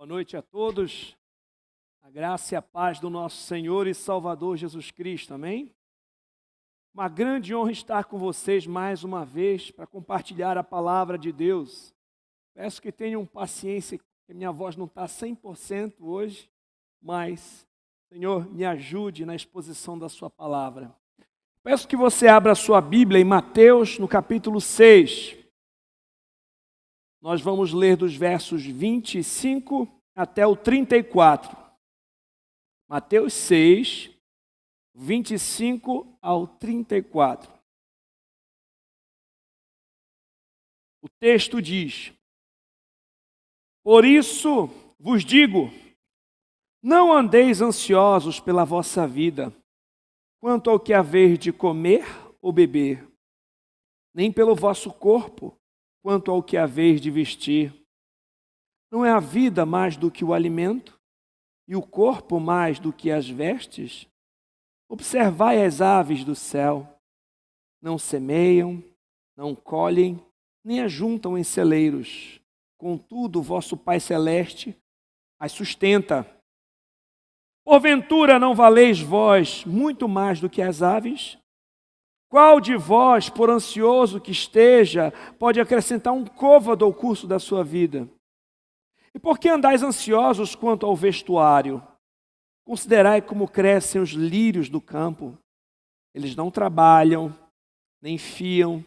Boa noite a todos. A graça e a paz do nosso Senhor e Salvador Jesus Cristo, amém? Uma grande honra estar com vocês mais uma vez para compartilhar a palavra de Deus. Peço que tenham paciência, que minha voz não está 100% hoje, mas, Senhor, me ajude na exposição da sua palavra. Peço que você abra a sua Bíblia em Mateus, no capítulo 6. Nós vamos ler dos versos 25 até o 34. Mateus 6, 25 ao 34. O texto diz: Por isso vos digo, não andeis ansiosos pela vossa vida, quanto ao que haver de comer ou beber, nem pelo vosso corpo, quanto ao que haver de vestir. Não é a vida mais do que o alimento, e o corpo mais do que as vestes? Observai as aves do céu. Não semeiam, não colhem, nem ajuntam em celeiros. Contudo, o vosso Pai Celeste as sustenta. Porventura não valeis vós muito mais do que as aves? Qual de vós, por ansioso que esteja, pode acrescentar um côvado ao curso da sua vida? E por que andais ansiosos quanto ao vestuário? Considerai como crescem os lírios do campo. Eles não trabalham, nem fiam.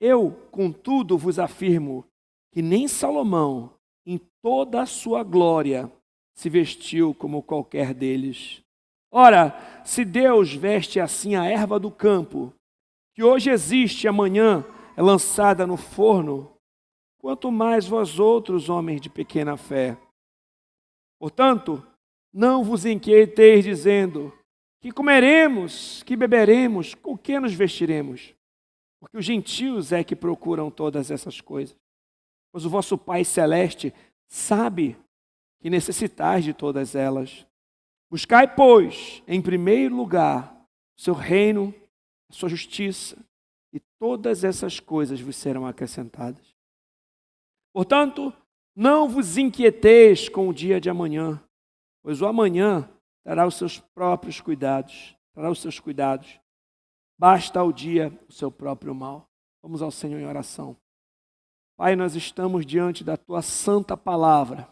Eu, contudo, vos afirmo que nem Salomão, em toda a sua glória, se vestiu como qualquer deles. Ora, se Deus veste assim a erva do campo, que hoje existe e amanhã é lançada no forno, quanto mais vós outros, homens de pequena fé. Portanto, não vos inquieteis dizendo, que comeremos, que beberemos, com que nos vestiremos? Porque os gentios é que procuram todas essas coisas. Pois o vosso Pai Celeste sabe que necessitais de todas elas. Buscai, pois, em primeiro lugar, o seu reino, a sua justiça, e todas essas coisas vos serão acrescentadas. Portanto, não vos inquieteis com o dia de amanhã, pois o amanhã terá os seus próprios cuidados, Basta ao dia o seu próprio mal. Vamos ao Senhor em oração. Pai, nós estamos diante da tua santa palavra.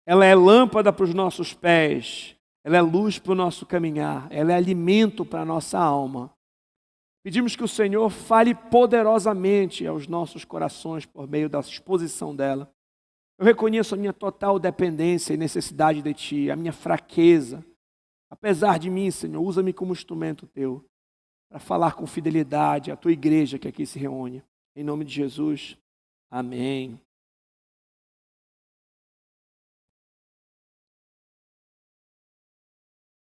Ela é lâmpada para os nossos pés, ela é luz para o nosso caminhar, ela é alimento para a nossa alma. Pedimos que o Senhor fale poderosamente aos nossos corações por meio da exposição dela. Eu reconheço a minha total dependência e necessidade de Ti, a minha fraqueza. Apesar de mim, Senhor, usa-me como instrumento Teu, para falar com fidelidade à Tua igreja que aqui se reúne. Em nome de Jesus, amém.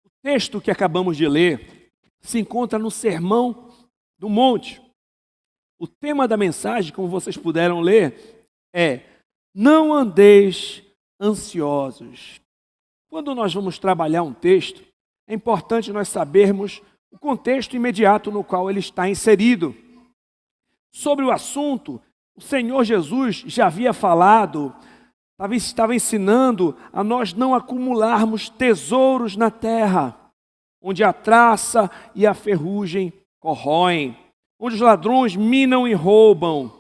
O texto que acabamos de ler se encontra no Sermão do Monte. O tema da mensagem, como vocês puderam ler, é: não andeis ansiosos. Quando nós vamos trabalhar um texto, é importante nós sabermos o contexto imediato no qual ele está inserido. Sobre o assunto, o Senhor Jesus já havia falado, estava ensinando a nós não acumularmos tesouros na terra, onde a traça e a ferrugem corroem, onde os ladrões minam e roubam.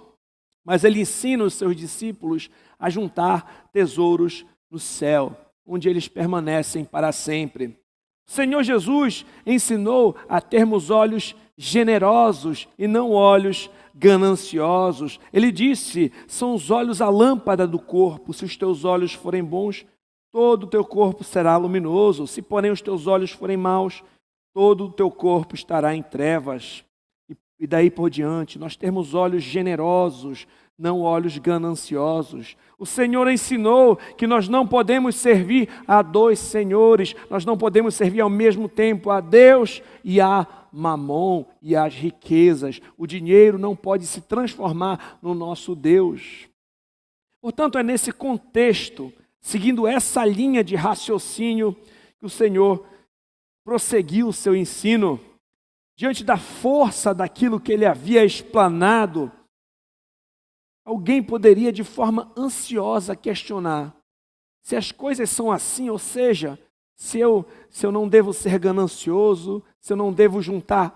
Mas ele ensina os seus discípulos a juntar tesouros no céu, onde eles permanecem para sempre. O Senhor Jesus ensinou a termos olhos generosos e não olhos gananciosos. Ele disse, são os olhos a lâmpada do corpo. Se os teus olhos forem bons, todo o teu corpo será luminoso. Se porém os teus olhos forem maus, todo o teu corpo estará em trevas. E daí por diante, nós temos olhos generosos, não olhos gananciosos. O Senhor ensinou que nós não podemos servir a dois senhores, nós não podemos servir ao mesmo tempo a Deus e a Mamon e as riquezas. O dinheiro não pode se transformar no nosso Deus. Portanto, é nesse contexto, seguindo essa linha de raciocínio, que o Senhor prosseguiu o seu ensino. Diante da força daquilo que ele havia explanado, alguém poderia de forma ansiosa questionar: Se as coisas são assim, ou seja, se eu não devo ser ganancioso, se eu não devo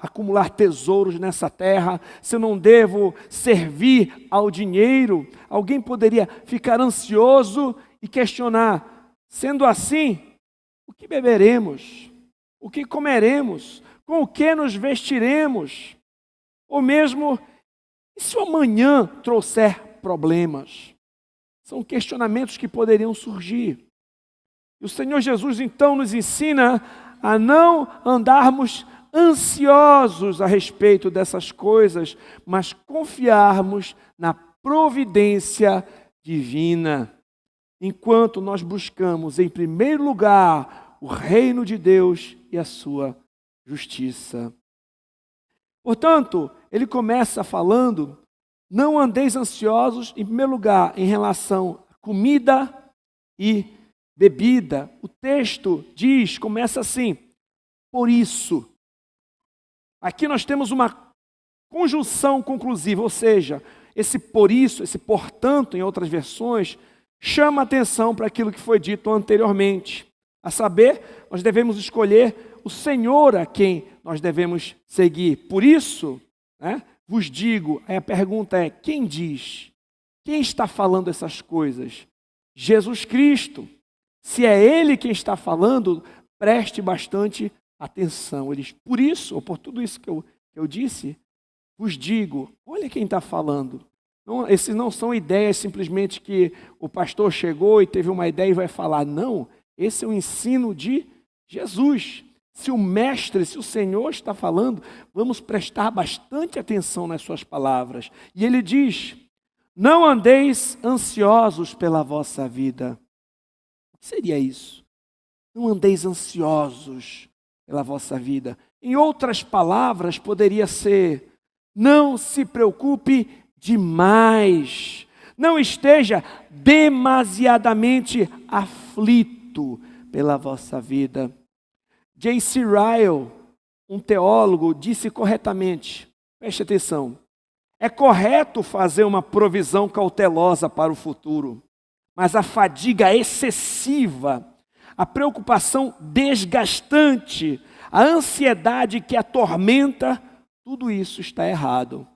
acumular tesouros nessa terra, se eu não devo servir ao dinheiro, alguém poderia ficar ansioso e questionar: sendo assim, o que beberemos? O que comeremos? Com o que nos vestiremos? Ou mesmo, e se o amanhã trouxer problemas? São questionamentos que poderiam surgir. E o Senhor Jesus então nos ensina a não andarmos ansiosos a respeito dessas coisas, mas confiarmos na providência divina. Enquanto nós buscamos em primeiro lugar o reino de Deus e a sua justiça. Portanto, ele começa falando: não andeis ansiosos, em primeiro lugar, em relação a comida e bebida. O texto começa assim: por isso. Aqui nós temos uma conjunção conclusiva, ou seja, esse por isso, esse portanto, em outras versões, chama atenção para aquilo que foi dito anteriormente. A saber, nós devemos escolher o Senhor a quem nós devemos seguir. Por isso, vos digo, aí a pergunta é: quem diz? Quem está falando essas coisas? Jesus Cristo. Se é Ele quem está falando, preste bastante atenção. Ele diz: por isso, ou por tudo isso que eu disse, vos digo. Olha quem está falando. Esses não são ideias simplesmente que o pastor chegou e teve uma ideia e vai falar. Não, esse é o ensino de Jesus. Se o mestre, se o Senhor está falando, vamos prestar bastante atenção nas suas palavras. E ele diz: não andeis ansiosos pela vossa vida. O que seria isso? Não andeis ansiosos pela vossa vida. Em outras palavras, poderia ser: não se preocupe demais. Não esteja demasiadamente aflito pela vossa vida. J.C. Ryle, um teólogo, disse corretamente, preste atenção: é correto fazer uma provisão cautelosa para o futuro, mas a fadiga excessiva, a preocupação desgastante, a ansiedade que atormenta, tudo isso está errado.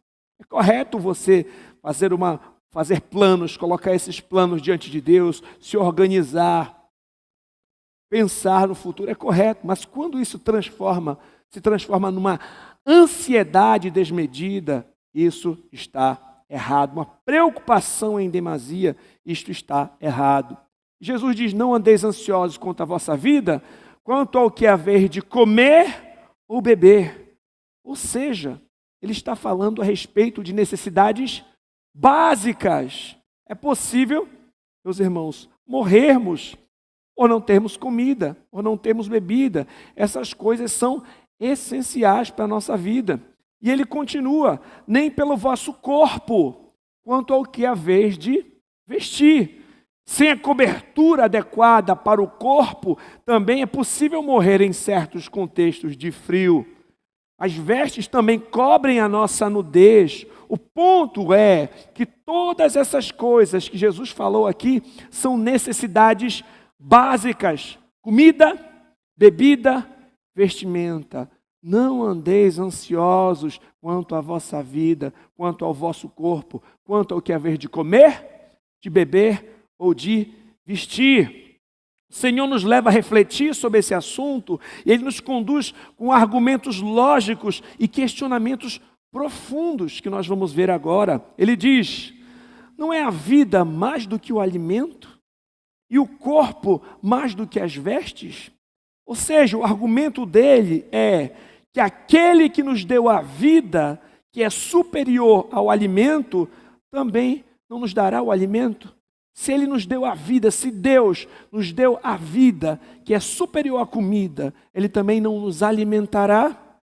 É correto você fazer planos, colocar esses planos diante de Deus, se organizar, pensar no futuro, é correto, mas quando isso se transforma numa ansiedade desmedida, isso está errado. Uma preocupação em demasia, isto está errado. Jesus diz: não andeis ansiosos quanto à vossa vida, quanto ao que haver de comer ou beber. Ou seja, ele está falando a respeito de necessidades básicas. É possível, meus irmãos, morrermos ou não termos comida, ou não termos bebida. Essas coisas são essenciais para a nossa vida. E ele continua: nem pelo vosso corpo, quanto ao que haveis de vestir. Sem a cobertura adequada para o corpo, também é possível morrer em certos contextos de frio. As vestes também cobrem a nossa nudez. O ponto é que todas essas coisas que Jesus falou aqui são necessidades básicas: comida, bebida, vestimenta. Não andeis ansiosos quanto à vossa vida, quanto ao vosso corpo, quanto ao que haver de comer, de beber ou de vestir. O Senhor nos leva a refletir sobre esse assunto e Ele nos conduz com argumentos lógicos e questionamentos profundos que nós vamos ver agora. Ele diz: não é a vida mais do que o alimento? E o corpo mais do que as vestes? Ou seja, o argumento dele é que aquele que nos deu a vida, que é superior ao alimento, também não nos dará o alimento. Se Ele nos deu a vida, se Deus nos deu a vida, que é superior à comida, Ele também não nos alimentará.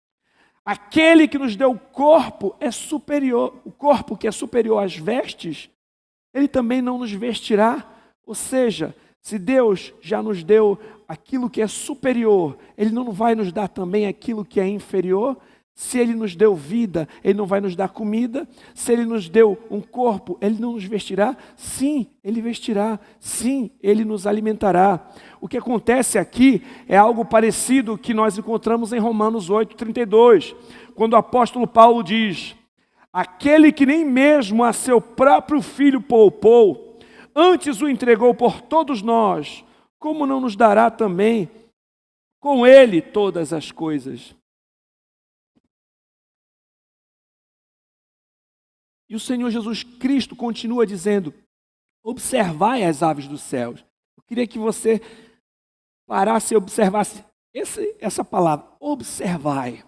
Aquele que nos deu o corpo é superior, o corpo que é superior às vestes, Ele também não nos vestirá. Ou seja, se Deus já nos deu aquilo que é superior, Ele não vai nos dar também aquilo que é inferior? Se Ele nos deu vida, Ele não vai nos dar comida? Se Ele nos deu um corpo, Ele não nos vestirá? Sim, Ele vestirá. Sim, Ele nos alimentará. O que acontece aqui é algo parecido que nós encontramos em Romanos 8:32, quando o apóstolo Paulo diz: aquele que nem mesmo a seu próprio filho poupou, antes o entregou por todos nós, como não nos dará também com Ele todas as coisas? E o Senhor Jesus Cristo continua dizendo: observai as aves dos céus. Eu queria que você parasse e observasse essa palavra, observai.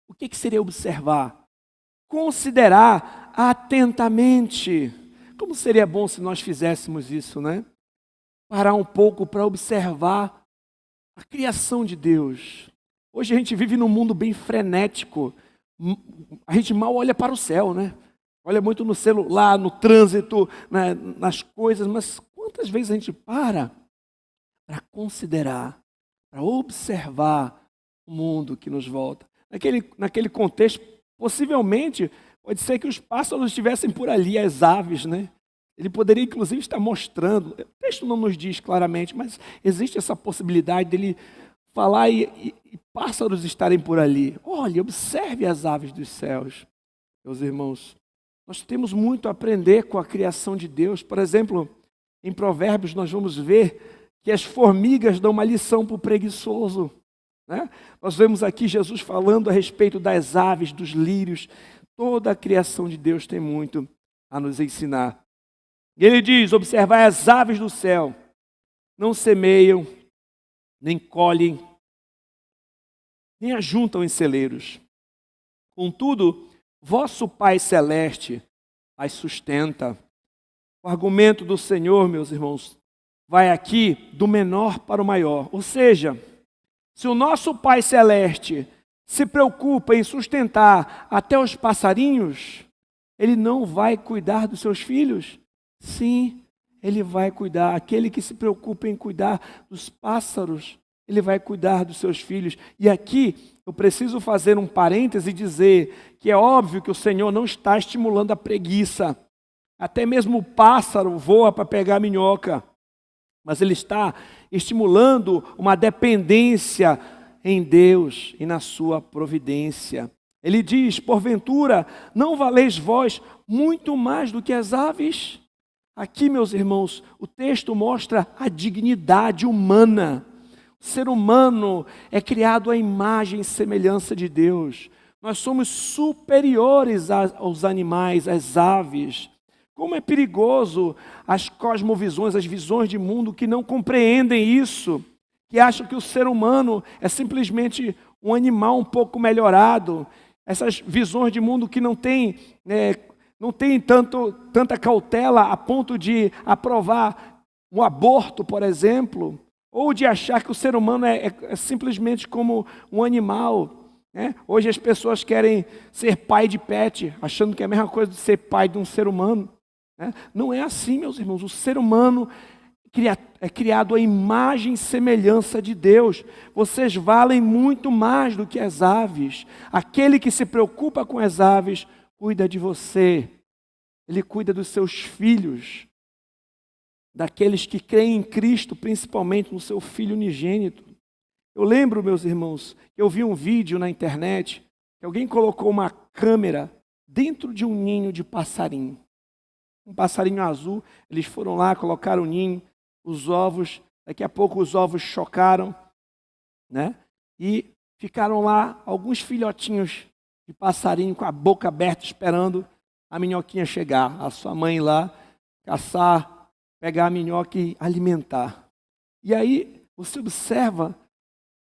O que seria observar? Considerar atentamente. Como seria bom se nós fizéssemos isso, né? Parar um pouco para observar a criação de Deus. Hoje a gente vive num mundo bem frenético. A gente mal olha para o céu, né? Olha muito no celular, no trânsito, nas coisas, mas quantas vezes a gente para considerar, para observar o mundo que nos volta? Naquele contexto, possivelmente, pode ser que os pássaros estivessem por ali, as aves, né? Ele poderia, inclusive, estar mostrando. O texto não nos diz claramente, mas existe essa possibilidade dele falar e pássaros estarem por ali. Olha, observe as aves dos céus, meus irmãos. Nós temos muito a aprender com a criação de Deus. Por exemplo, em Provérbios nós vamos ver que as formigas dão uma lição para o preguiçoso, né? Nós vemos aqui Jesus falando a respeito das aves, dos lírios. Toda a criação de Deus tem muito a nos ensinar. E ele diz: observai as aves do céu, não semeiam, nem colhem, nem ajuntam em celeiros. Contudo, vosso Pai Celeste as sustenta. O argumento do Senhor, meus irmãos, vai aqui do menor para o maior. Ou seja, se o nosso Pai Celeste se preocupa em sustentar até os passarinhos, Ele não vai cuidar dos seus filhos? Sim, Ele vai cuidar. Aquele que se preocupa em cuidar dos pássaros, Ele vai cuidar dos seus filhos. E aqui eu preciso fazer um parêntese e dizer que é óbvio que o Senhor não está estimulando a preguiça. Até mesmo o pássaro voa para pegar a minhoca. Mas Ele está estimulando uma dependência em Deus e na sua providência. Ele diz: porventura, não valeis vós muito mais do que as aves? Aqui, meus irmãos, o texto mostra a dignidade humana. O ser humano é criado à imagem e semelhança de Deus. Nós somos superiores aos animais, às aves. Como é perigoso as cosmovisões, as visões de mundo que não compreendem isso, que acham que o ser humano é simplesmente um animal um pouco melhorado. Essas visões de mundo que não têm tanta cautela a ponto de aprovar um aborto, por exemplo, ou de achar que o ser humano é simplesmente como um animal, né? Hoje as pessoas querem ser pai de pet, achando que é a mesma coisa de ser pai de um ser humano, né? Não é assim, meus irmãos. O ser humano é criado à imagem e semelhança de Deus. Vocês valem muito mais do que as aves. Aquele que se preocupa com as aves cuida de você. Ele cuida dos seus filhos, daqueles que creem em Cristo, principalmente no seu Filho unigênito. Eu lembro, meus irmãos, que eu vi um vídeo na internet, que alguém colocou uma câmera dentro de um ninho de passarinho. Um passarinho azul. Eles foram lá, colocaram o ninho, os ovos. Daqui a pouco os ovos chocaram, né? E ficaram lá alguns filhotinhos de passarinho com a boca aberta, esperando a minhoquinha chegar. A sua mãe lá caçar, pegar a minhoca e alimentar. E aí você observa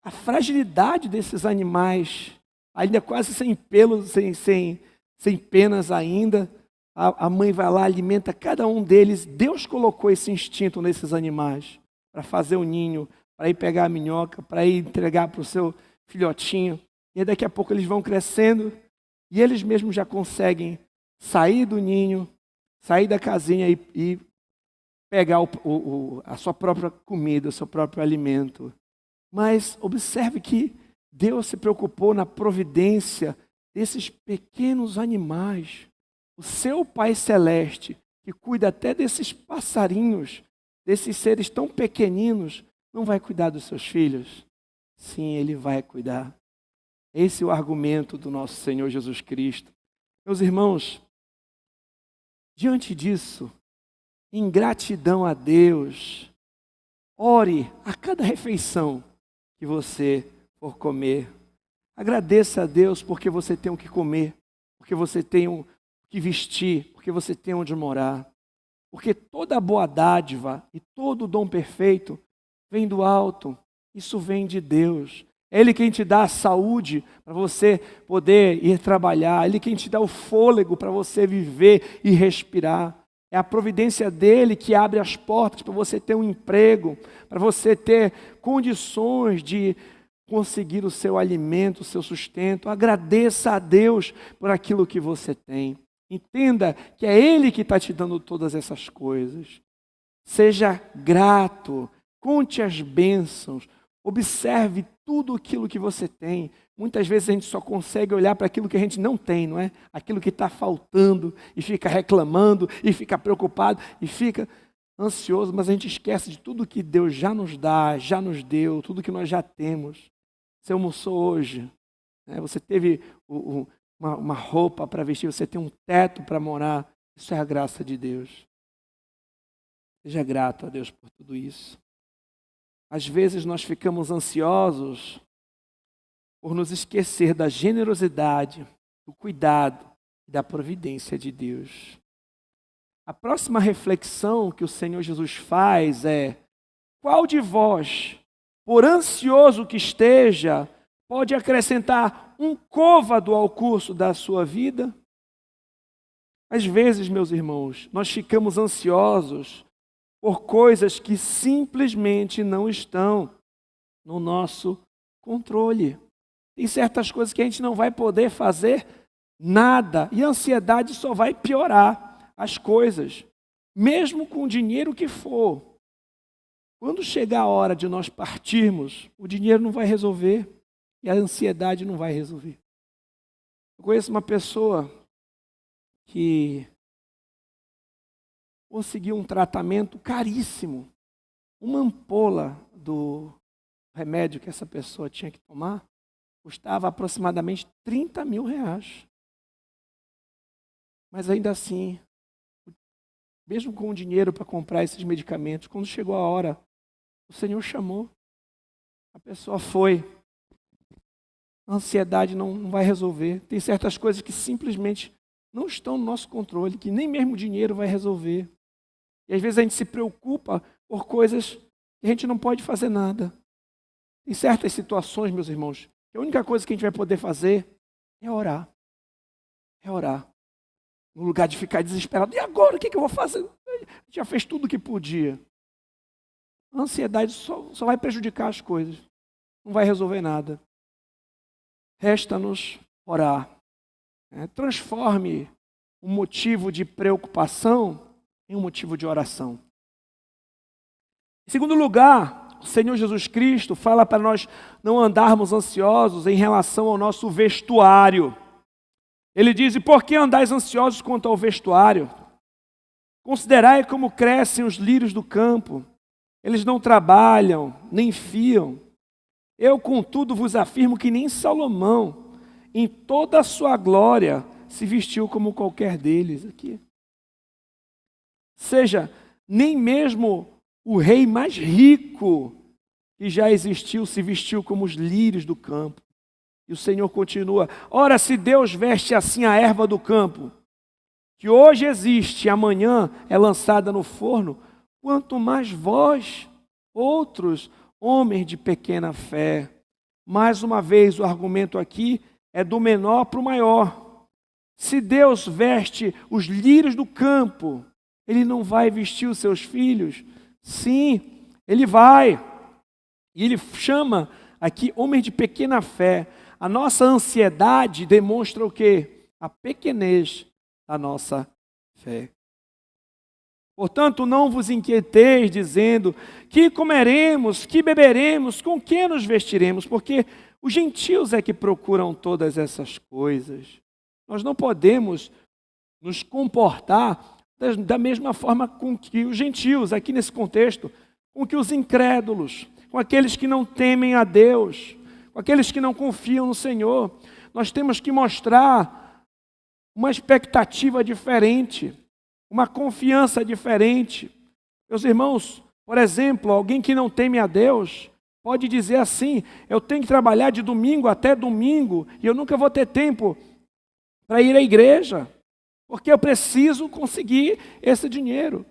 a fragilidade desses animais, ainda quase sem pelos, sem penas ainda. A mãe vai lá, alimenta cada um deles. Deus colocou esse instinto nesses animais para fazer o ninho, para ir pegar a minhoca, para ir entregar para o seu filhotinho. E aí daqui a pouco eles vão crescendo e eles mesmos já conseguem sair do ninho, sair da casinha e pegar a sua própria comida, o seu próprio alimento. Mas observe que Deus se preocupou na providência desses pequenos animais. O seu Pai Celeste, que cuida até desses passarinhos, desses seres tão pequeninos, não vai cuidar dos seus filhos? Sim, Ele vai cuidar. Esse é o argumento do nosso Senhor Jesus Cristo. Meus irmãos, diante disso, em gratidão a Deus, ore a cada refeição que você for comer. Agradeça a Deus porque você tem o que comer, porque você tem o que vestir, porque você tem onde morar. Porque toda boa dádiva e todo dom perfeito vem do alto. Isso vem de Deus. É Ele quem te dá a saúde para você poder ir trabalhar. É Ele quem te dá o fôlego para você viver e respirar. É a providência dEle que abre as portas para você ter um emprego, para você ter condições de conseguir o seu alimento, o seu sustento. Agradeça a Deus por aquilo que você tem. Entenda que é Ele que está te dando todas essas coisas. Seja grato, conte as bênçãos, observe tudo aquilo que você tem. Muitas vezes a gente só consegue olhar para aquilo que a gente não tem, não é? Aquilo que está faltando e fica reclamando e fica preocupado e fica ansioso, mas a gente esquece de tudo que Deus já nos dá, já nos deu, tudo que nós já temos. Você almoçou hoje, né? Você teve uma roupa para vestir, você tem um teto para morar. Isso é a graça de Deus. Seja grato a Deus por tudo isso. Às vezes nós ficamos ansiosos por nos esquecer da generosidade, do cuidado e da providência de Deus. A próxima reflexão que o Senhor Jesus faz é: qual de vós, por ansioso que esteja, pode acrescentar um côvado ao curso da sua vida? Às vezes, meus irmãos, nós ficamos ansiosos por coisas que simplesmente não estão no nosso controle. Tem certas coisas que a gente não vai poder fazer nada, e a ansiedade só vai piorar as coisas, mesmo com o dinheiro que for. Quando chegar a hora de nós partirmos, o dinheiro não vai resolver e a ansiedade não vai resolver. Eu conheço uma pessoa que conseguiu um tratamento caríssimo. Uma ampola do remédio que essa pessoa tinha que tomar custava aproximadamente R$ 30.000. Mas ainda assim, mesmo com o dinheiro para comprar esses medicamentos, quando chegou a hora, o Senhor chamou. A pessoa foi. A ansiedade não vai resolver. Tem certas coisas que simplesmente não estão no nosso controle, que nem mesmo o dinheiro vai resolver. E às vezes a gente se preocupa por coisas que a gente não pode fazer nada. Em certas situações, meus irmãos, a única coisa que a gente vai poder fazer é orar. É orar. No lugar de ficar desesperado. E agora? O que eu vou fazer? A gente já fez tudo o que podia. A ansiedade só vai prejudicar as coisas. Não vai resolver nada. Resta-nos orar. Transforme um motivo de preocupação em um motivo de oração. Em segundo lugar, o Senhor Jesus Cristo fala para nós não andarmos ansiosos em relação ao nosso vestuário. Ele diz: e por que andais ansiosos quanto ao vestuário? Considerai como crescem os lírios do campo. Eles não trabalham, nem fiam. Eu, contudo, vos afirmo que nem Salomão, em toda a sua glória, se vestiu como qualquer deles. Aqui. Seja, nem mesmo o rei mais rico que já existiu se vestiu como os lírios do campo. E o Senhor continua: ora, se Deus veste assim a erva do campo, que hoje existe e amanhã é lançada no forno, quanto mais vós, outros homens de pequena fé. Mais uma vez, o argumento aqui é do menor para o maior. Se Deus veste os lírios do campo, Ele não vai vestir os seus filhos? Sim, Ele vai. E Ele chama aqui homens de pequena fé. A nossa ansiedade demonstra o quê? A pequenez da nossa fé. Portanto, não vos inquieteis dizendo: que comeremos, que beberemos, com que nos vestiremos? Porque Os gentios é que procuram todas essas coisas. Nós não podemos nos comportar da mesma forma com que os gentios, aqui nesse contexto, com que os incrédulos, com aqueles que não temem a Deus, com aqueles que não confiam no Senhor. Nós temos que mostrar uma expectativa diferente, uma confiança diferente. Meus irmãos, por exemplo, alguém que não teme a Deus pode dizer assim: eu tenho que trabalhar de domingo até domingo e eu nunca vou ter tempo para ir à igreja, porque eu preciso conseguir esse dinheiro.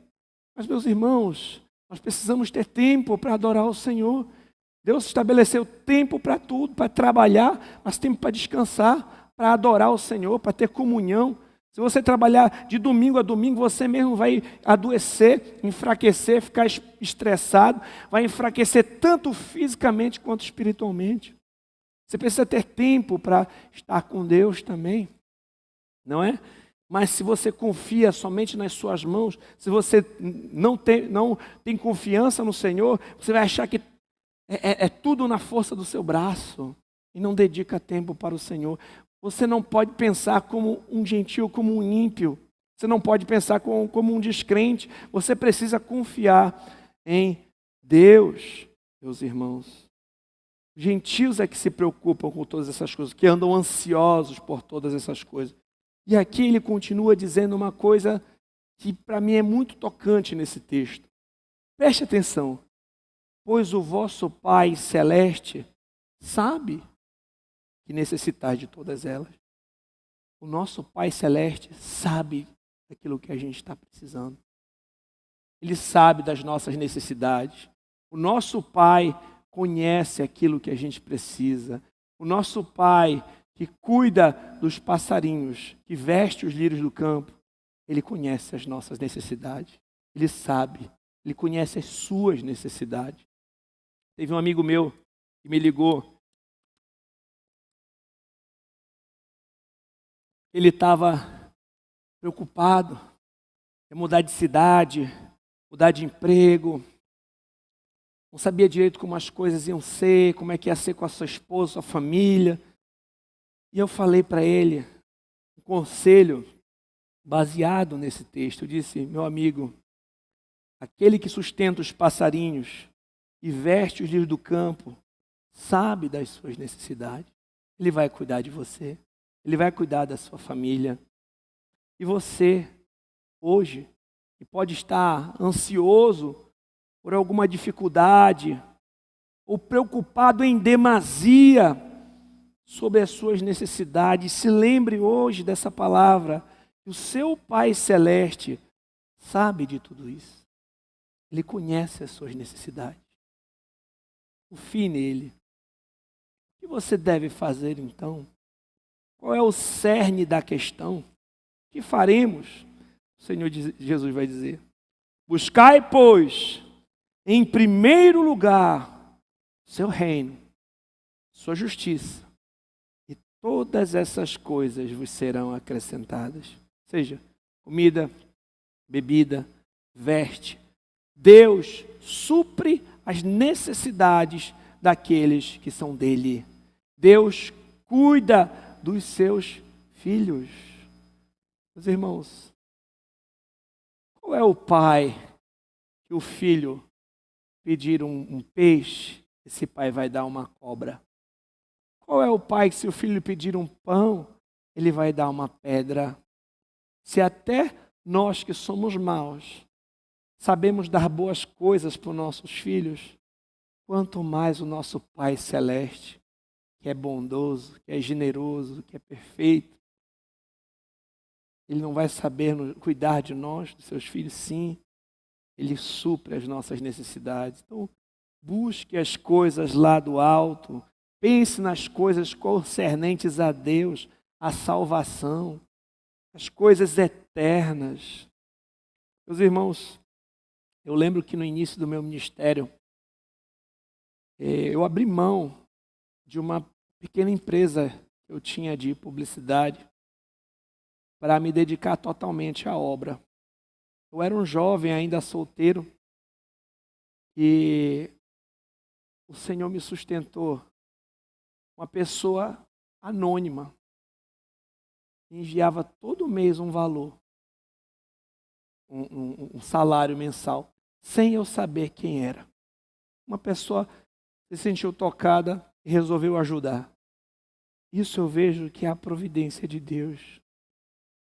Mas, meus irmãos, nós precisamos ter tempo para adorar o Senhor. Deus estabeleceu tempo para tudo, para trabalhar, mas tempo para descansar, para adorar o Senhor, para ter comunhão. Se você trabalhar de domingo a domingo, você mesmo vai adoecer, enfraquecer, ficar estressado, vai enfraquecer tanto fisicamente quanto espiritualmente. Você precisa ter tempo para estar com Deus também, não é? Mas se você confia somente nas suas mãos, se você não tem confiança no Senhor, você vai achar que é tudo na força do seu braço e não dedica tempo para o Senhor. Você não pode pensar como um gentio, como um ímpio. Você não pode pensar como um descrente. Você precisa confiar em Deus, meus irmãos. Gentios é que se preocupam com todas essas coisas, que andam ansiosos por todas essas coisas. E aqui ele continua dizendo uma coisa que para mim é muito tocante nesse texto. Preste atenção. Pois o vosso Pai Celeste sabe que necessitais de todas elas. O nosso Pai Celeste sabe daquilo que a gente está precisando. Ele sabe das nossas necessidades. O nosso Pai conhece aquilo que a gente precisa. O nosso Pai que cuida dos passarinhos, que veste os lírios do campo, Ele conhece as nossas necessidades. Ele sabe, Ele conhece as suas necessidades. Teve um amigo meu que me ligou. Ele estava preocupado em mudar de cidade, mudar de emprego. Não sabia direito como as coisas iam ser, como é que ia ser com a sua esposa, sua família. E eu falei para ele um conselho baseado nesse texto. Eu disse: meu amigo, aquele que sustenta os passarinhos e veste os lírios do campo, sabe das suas necessidades. Ele vai cuidar de você. Ele vai cuidar da sua família. E você, hoje, que pode estar ansioso por alguma dificuldade, ou preocupado em demasia sobre as suas necessidades, se lembre hoje dessa palavra, que o seu Pai Celeste sabe de tudo isso. Ele conhece as suas necessidades. Confie nele. O que você deve fazer então? Qual é o cerne da questão? O que faremos? O Senhor Jesus vai dizer: buscai, pois, em primeiro lugar, seu reino, sua justiça, e todas essas coisas vos serão acrescentadas. Ou seja, comida, bebida, veste. Deus supre as necessidades daqueles que são dele. Deus cuida dos seus filhos. Meus irmãos, qual é o pai que o filho pedir um peixe, esse pai vai dar uma cobra? Qual é o pai que se o filho pedir um pão, ele vai dar uma pedra? Se até nós que somos maus sabemos dar boas coisas para os nossos filhos, quanto mais o nosso Pai Celeste, que é bondoso, que é generoso, que é perfeito, Ele não vai saber cuidar de nós, dos seus filhos? Sim, Ele supre as nossas necessidades. Então, busque as coisas lá do alto, pense nas coisas concernentes a Deus, a salvação, as coisas eternas. Meus irmãos, eu lembro que no início do meu ministério, eu abri mão de uma pequena empresa que eu tinha de publicidade para me dedicar totalmente à obra. Eu era um jovem ainda solteiro e o Senhor me sustentou uma pessoa anônima enviava todo mês um valor, um salário mensal, sem eu saber quem era. Uma pessoa se sentiu tocada e resolveu ajudar. Isso eu vejo que é a providência de Deus.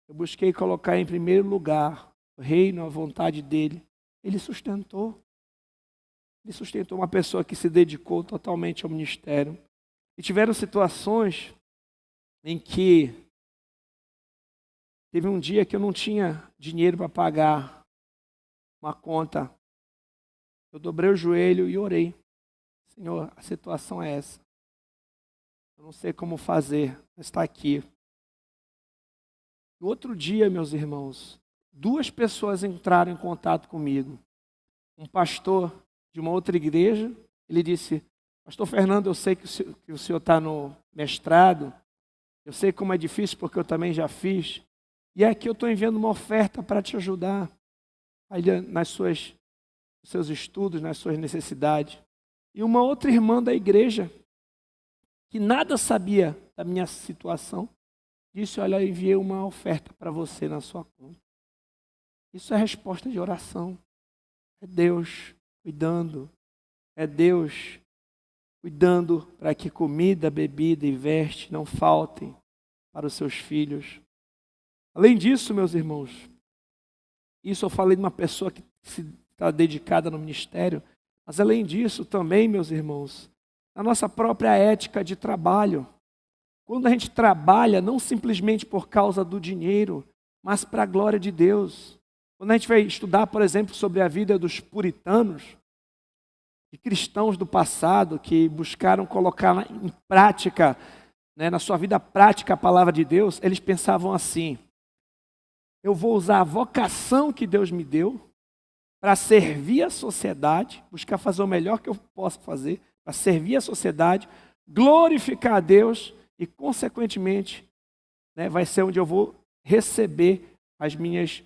Eu busquei colocar em primeiro lugar o reino, a vontade dele. Ele sustentou. Ele sustentou uma pessoa que se dedicou totalmente ao ministério. E tiveram situações em que teve um dia que eu não tinha dinheiro para pagar uma conta. Eu dobrei o joelho e orei. Senhor, a situação é essa. Eu não sei como fazer, mas está aqui. No outro dia, meus irmãos, 2 pessoas entraram em contato comigo. Um pastor de uma outra igreja, ele disse: Pastor Fernando, eu sei que o senhor está no mestrado, eu sei como é difícil porque eu também já fiz, e aqui eu estou enviando uma oferta para te ajudar nos seus estudos, nas suas necessidades. E uma outra irmã da igreja, que nada sabia da minha situação, disse: olha, eu enviei uma oferta para você na sua conta. Isso é resposta de oração. É Deus cuidando. É Deus cuidando para que comida, bebida e veste não faltem para os seus filhos. Além disso, meus irmãos, isso eu falei de uma pessoa que está dedicada no ministério, mas além disso também, meus irmãos, a nossa própria ética de trabalho. Quando a gente trabalha, não simplesmente por causa do dinheiro, mas para a glória de Deus. Quando a gente vai estudar, por exemplo, sobre a vida dos puritanos, de cristãos do passado que buscaram colocar em prática, na sua vida prática, a palavra de Deus, eles pensavam assim: eu vou usar a vocação que Deus me deu para servir a sociedade, buscar fazer o melhor que eu posso fazer, para servir a sociedade, glorificar a Deus e, consequentemente, vai ser onde eu vou receber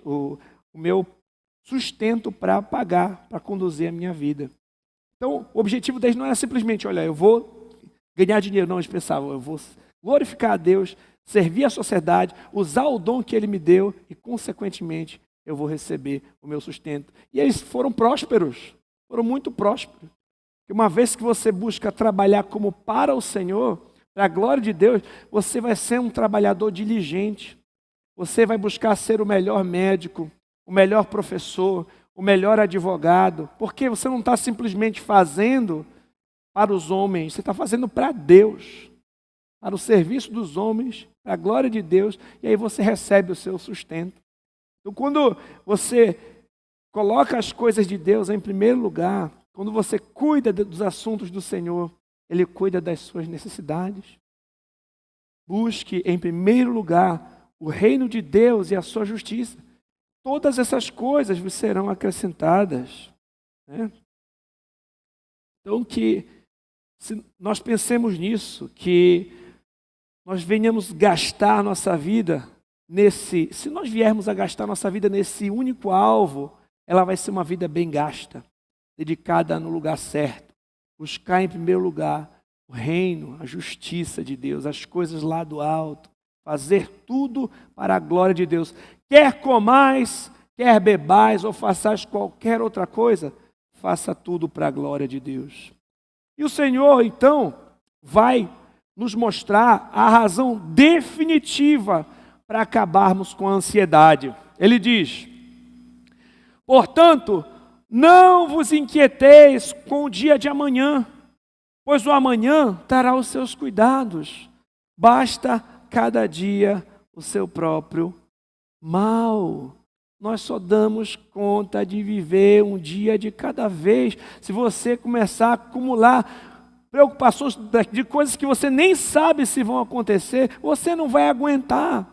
o meu sustento para pagar, para conduzir a minha vida. Então, o objetivo deles não era simplesmente, olha, eu vou ganhar dinheiro. Não, eles pensavam, eu vou glorificar a Deus, servir a sociedade, usar o dom que Ele me deu e, consequentemente, eu vou receber o meu sustento. E eles foram prósperos, foram muito prósperos. Porque uma vez que você busca trabalhar como para o Senhor, para a glória de Deus, você vai ser um trabalhador diligente. Você vai buscar ser o melhor médico, o melhor professor, o melhor advogado. Porque você não está simplesmente fazendo para os homens, você está fazendo para Deus, para o serviço dos homens, para a glória de Deus, e aí você recebe o seu sustento. Então, quando você coloca as coisas de Deus em primeiro lugar, quando você cuida dos assuntos do Senhor, Ele cuida das suas necessidades. Busque em primeiro lugar o reino de Deus e a sua justiça. Todas essas coisas vos serão acrescentadas. Então, que se nós pensemos nisso, que nós venhamos gastar nossa vida se nós viermos a gastar nossa vida nesse único alvo, ela vai ser uma vida bem gasta, dedicada no lugar certo. Buscar em primeiro lugar o reino, a justiça de Deus, as coisas lá do alto, fazer tudo para a glória de Deus. Quer comais, quer bebais ou façais qualquer outra coisa, faça tudo para a glória de Deus. E o Senhor, então, vai nos mostrar a razão definitiva para acabarmos com a ansiedade. Ele diz: portanto, não vos inquieteis com o dia de amanhã, pois o amanhã trará os seus cuidados. Basta cada dia o seu próprio mal. Nós só damos conta de viver um dia de cada vez. Se você começar a acumular preocupações de coisas que você nem sabe se vão acontecer, você não vai aguentar.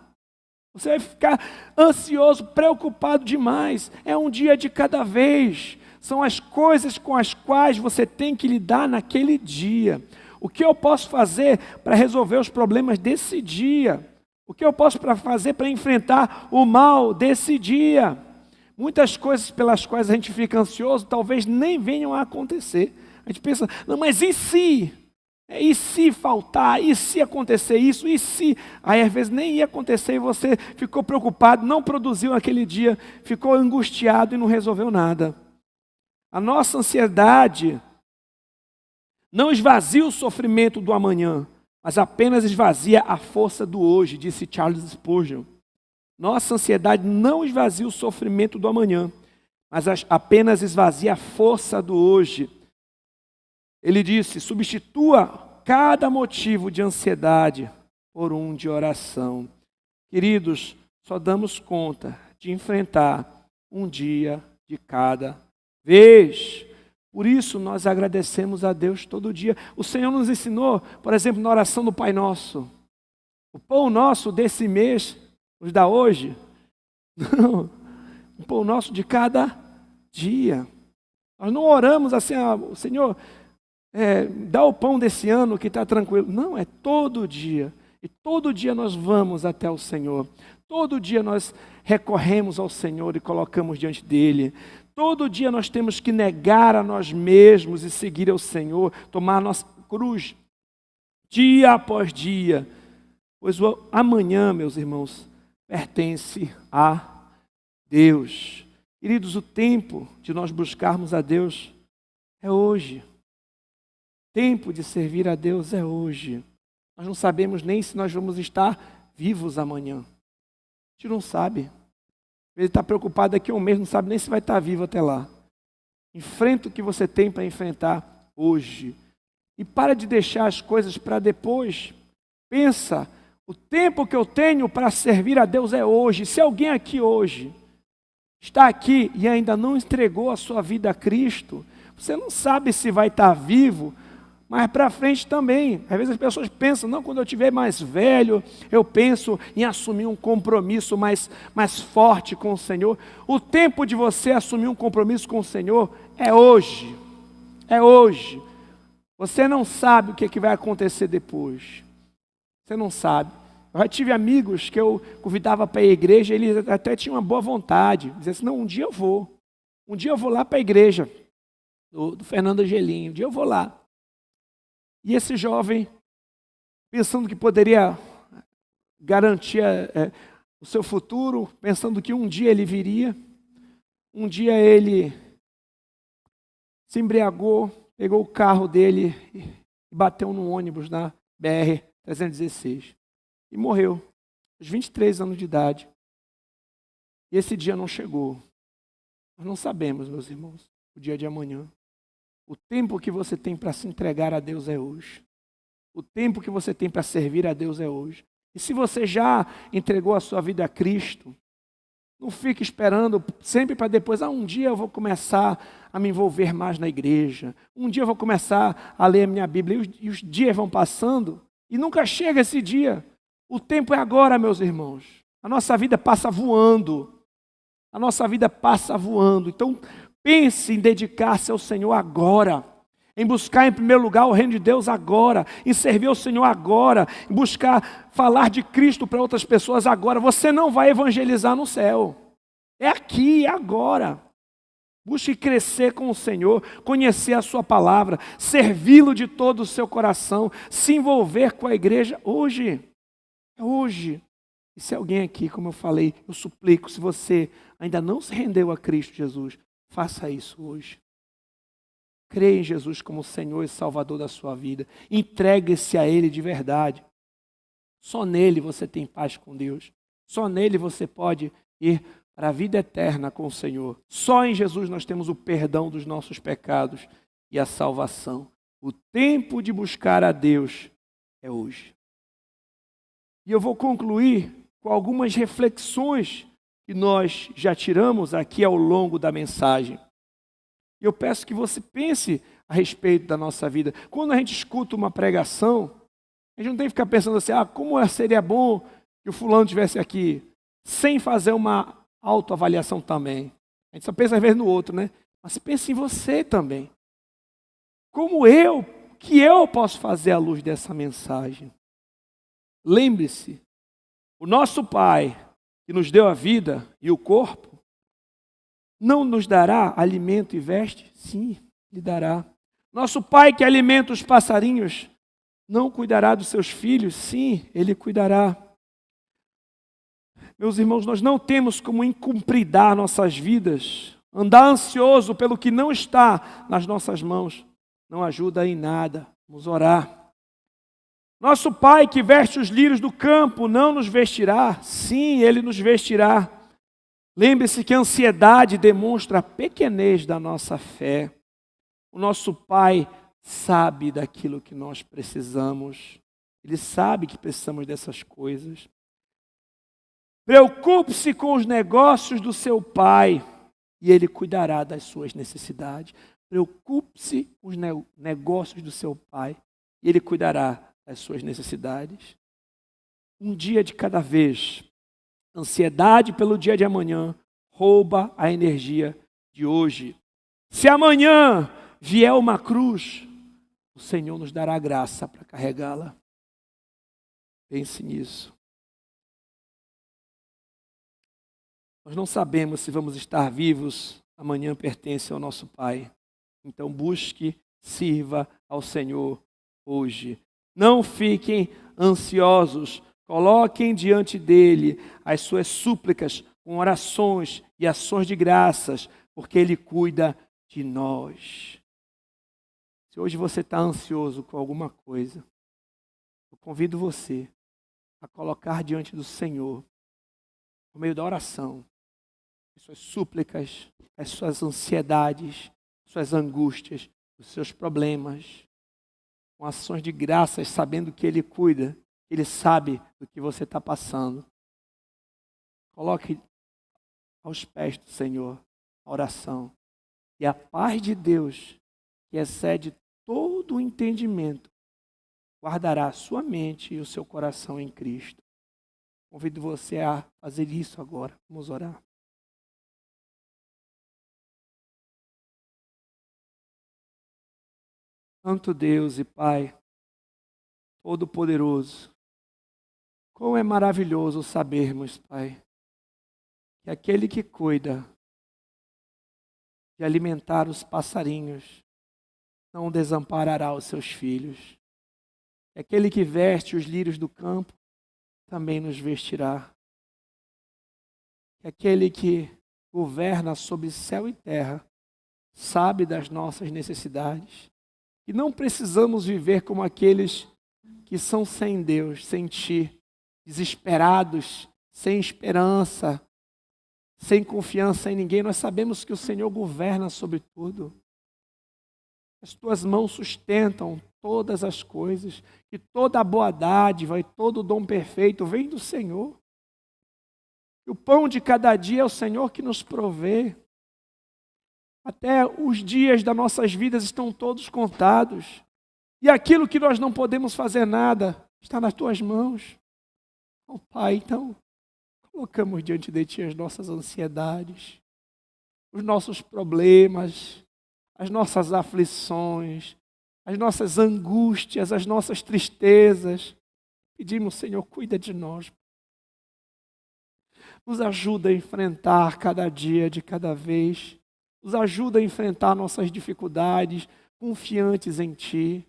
Você vai ficar ansioso, preocupado demais. É um dia de cada vez. São as coisas com as quais você tem que lidar naquele dia. O que eu posso fazer para resolver os problemas desse dia? O que eu posso fazer para enfrentar o mal desse dia? Muitas coisas pelas quais a gente fica ansioso talvez nem venham a acontecer. A gente pensa, não, mas e se? E se faltar? E se acontecer isso? E se? Aí às vezes nem ia acontecer e você ficou preocupado, não produziu aquele dia, ficou angustiado e não resolveu nada. A nossa ansiedade não esvazia o sofrimento do amanhã, mas apenas esvazia a força do hoje, disse Charles Spurgeon. Nossa ansiedade não esvazia o sofrimento do amanhã, mas apenas esvazia a força do hoje. Ele disse: substitua cada motivo de ansiedade por um de oração. Queridos, só damos conta de enfrentar um dia de cada vez. Por isso nós agradecemos a Deus todo dia. O Senhor nos ensinou, por exemplo, na oração do Pai Nosso. O pão nosso desse mês nos dá hoje? Não. O pão nosso de cada dia. Nós não oramos assim, Senhor, dá o pão desse ano que está tranquilo. Não, é todo dia. E todo dia nós vamos até o Senhor. Todo dia nós recorremos ao Senhor e colocamos diante dEle. Todo dia nós temos que negar a nós mesmos e seguir ao Senhor, tomar a nossa cruz, dia após dia. Pois o amanhã, meus irmãos, pertence a Deus. Queridos, o tempo de nós buscarmos a Deus é hoje. O tempo de servir a Deus é hoje. Nós não sabemos nem se nós vamos estar vivos amanhã. A gente não sabe. Ele está preocupado daqui a um mês, não sabe nem se vai estar vivo até lá. Enfrenta o que você tem para enfrentar hoje. E para de deixar as coisas para depois. Pensa, o tempo que eu tenho para servir a Deus é hoje. Se alguém aqui hoje está aqui e ainda não entregou a sua vida a Cristo, você não sabe se vai estar vivo, mas para frente também. Às vezes as pessoas pensam, não, quando eu estiver mais velho, eu penso em assumir um compromisso mais forte com o Senhor. O tempo de você assumir um compromisso com o Senhor é hoje. É hoje. Você não sabe o que vai acontecer depois. Você não sabe. Eu já tive amigos que eu convidava para ir à igreja, eles até tinham uma boa vontade. Diziam assim, não, um dia eu vou. Um dia eu vou lá para a igreja do Fernando Angelim. Um dia eu vou lá. E esse jovem, pensando que poderia garantir o seu futuro, pensando que um dia ele viria, um dia ele se embriagou, pegou o carro dele e bateu num ônibus na BR-316 e morreu, aos 23 anos de idade. E esse dia não chegou. Nós não sabemos, meus irmãos, o dia de amanhã. O tempo que você tem para se entregar a Deus é hoje. O tempo que você tem para servir a Deus é hoje. E se você já entregou a sua vida a Cristo, não fique esperando sempre para depois, um dia eu vou começar a me envolver mais na igreja. Um dia eu vou começar a ler a minha Bíblia. E os dias vão passando e nunca chega esse dia. O tempo é agora, meus irmãos. A nossa vida passa voando. A nossa vida passa voando. Então, pense em dedicar-se ao Senhor agora, em buscar em primeiro lugar o reino de Deus agora, em servir ao Senhor agora, em buscar falar de Cristo para outras pessoas agora. Você não vai evangelizar no céu, é aqui, é agora. Busque crescer com o Senhor, conhecer a sua palavra, servi-lo de todo o seu coração, se envolver com a igreja hoje, é hoje. E se alguém aqui, como eu falei, eu suplico, se você ainda não se rendeu a Cristo Jesus, faça isso hoje. Creia em Jesus como Senhor e Salvador da sua vida. Entregue-se a Ele de verdade. Só nele você tem paz com Deus. Só nele você pode ir para a vida eterna com o Senhor. Só em Jesus nós temos o perdão dos nossos pecados e a salvação. O tempo de buscar a Deus é hoje. E eu vou concluir com algumas reflexões que nós já tiramos aqui ao longo da mensagem. E eu peço que você pense a respeito da nossa vida. Quando a gente escuta uma pregação, a gente não tem que ficar pensando assim, como seria bom que o fulano estivesse aqui, sem fazer uma autoavaliação também. A gente só pensa às vezes no outro, né? Mas pense em você também. Que eu posso fazer à luz dessa mensagem? Lembre-se, o nosso Pai, que nos deu a vida e o corpo, não nos dará alimento e veste? Sim, lhe dará. Nosso Pai que alimenta os passarinhos, não cuidará dos seus filhos? Sim, Ele cuidará. Meus irmãos, nós não temos como incumpridar nossas vidas. Andar ansioso pelo que não está nas nossas mãos não ajuda em nada. Vamos orar. Nosso Pai que veste os lírios do campo não nos vestirá? Sim, Ele nos vestirá. Lembre-se que a ansiedade demonstra a pequenez da nossa fé. O nosso Pai sabe daquilo que nós precisamos. Ele sabe que precisamos dessas coisas. Preocupe-se com os negócios do seu Pai e Ele cuidará das suas necessidades. Preocupe-se com os negócios do seu Pai e Ele cuidará das suas necessidades. Um dia de cada vez. Ansiedade pelo dia de amanhã rouba a energia de hoje. Se amanhã vier uma cruz, o Senhor nos dará graça para carregá-la. Pense nisso. Nós não sabemos se vamos estar vivos, amanhã pertence ao nosso Pai. Então busque, sirva ao Senhor hoje. Não fiquem ansiosos, coloquem diante dele as suas súplicas com orações e ações de graças, porque Ele cuida de nós. Se hoje você está ansioso com alguma coisa, eu convido você a colocar diante do Senhor, por meio da oração, as suas súplicas, as suas ansiedades, suas angústias, os seus problemas, com ações de graças, sabendo que Ele cuida, Ele sabe do que você está passando. Coloque aos pés do Senhor a oração. E a paz de Deus, que excede todo o entendimento, guardará a sua mente e o seu coração em Cristo. Convido você a fazer isso agora. Vamos orar. Santo Deus e Pai, Todo-Poderoso, como é maravilhoso sabermos, Pai, que aquele que cuida de alimentar os passarinhos não desamparará os seus filhos. Que aquele que veste os lírios do campo também nos vestirá. Que aquele que governa sobre céu e terra sabe das nossas necessidades. E não precisamos viver como aqueles que são sem Deus, sem Ti, desesperados, sem esperança, sem confiança em ninguém. Nós sabemos que o Senhor governa sobre tudo. As Tuas mãos sustentam todas as coisas, que toda a boa dádiva e todo o dom perfeito vem do Senhor. E o pão de cada dia é o Senhor que nos provê. Até os dias das nossas vidas estão todos contados. E aquilo que nós não podemos fazer nada, está nas Tuas mãos. Oh, Pai, então, colocamos diante de Ti as nossas ansiedades, os nossos problemas, as nossas aflições, as nossas angústias, as nossas tristezas. Pedimos, Senhor, cuida de nós. Nos ajuda a enfrentar cada dia de cada vez. Nos ajuda a enfrentar nossas dificuldades, confiantes em Ti.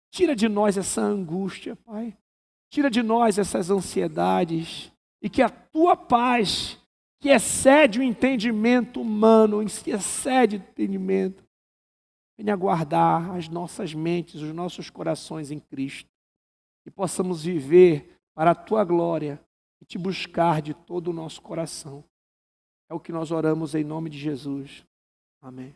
Tira de nós essa angústia, Pai. Tira de nós essas ansiedades. E que a Tua paz, que excede o entendimento humano, que excede o entendimento, venha guardar as nossas mentes, os nossos corações em Cristo. E possamos viver para a Tua glória e Te buscar de todo o nosso coração. É o que nós oramos em nome de Jesus. Amém.